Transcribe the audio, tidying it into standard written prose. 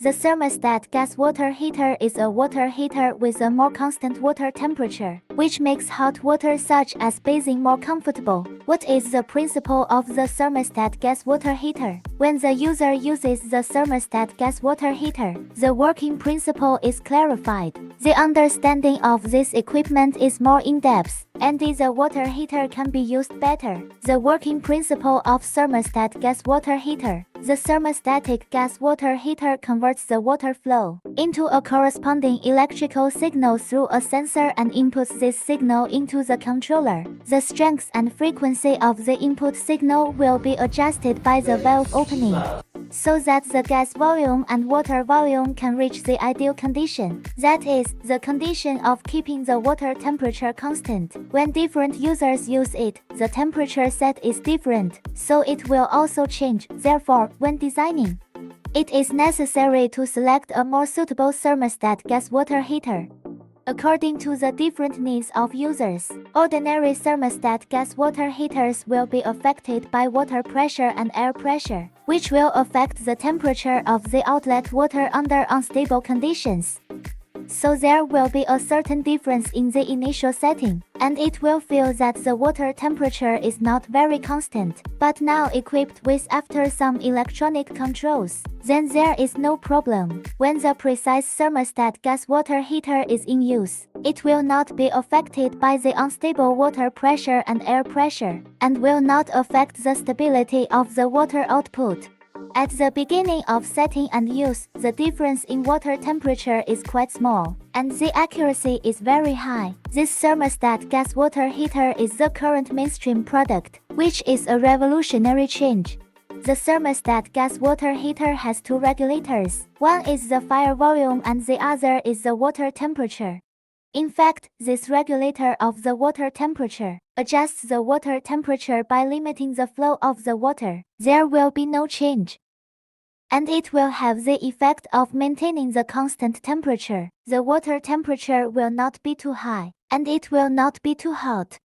The thermostat gas water heater is a water heater with a more constant water temperature, which makes hot water such as bathing more comfortable. What is the principle of the thermostat gas water heater? When the user uses the thermostat gas water heater, the working principle is clarified. The understanding of this equipment is more in-depth, and the water heater can be used better. The working principle of thermostat gas water heater. The thermostatic gas water heater converts the water flow into a corresponding electrical signal through a sensor and inputs this signal into the controller. The strength and frequency of the input signal will be adjusted by the valve opening, so that the gas volume and water volume can reach the ideal condition. That is, the condition of keeping the water temperature constant. When different users use it, the temperature set is different, so it will also change. Therefore, when designing, it is necessary to select a more suitable thermostat gas water heater according to the different needs of users. Ordinary thermostat gas water heaters will be affected by water pressure and air pressure, which will affect the temperature of the outlet water under unstable conditions. So there will be a certain difference in the initial setting, and it will feel that the water temperature is not very constant. But now equipped with after some electronic controls, then there is no problem. When the precise thermostat gas water heater is in use, it will not be affected by the unstable water pressure and air pressure, and will not affect the stability of the water output. At the beginning of setting and use, the difference in water temperature is quite small, and the accuracy is very high. This thermostat gas water heater is the current mainstream product, which is a revolutionary change. The thermostat gas water heater has two regulators. One is the fire volume and the other is the water temperature. In fact, this regulator of the water temperature adjusts the water temperature by limiting the flow of the water. There will be no change, and it will have the effect of maintaining the constant temperature. The water temperature will not be too high, and it will not be too hot.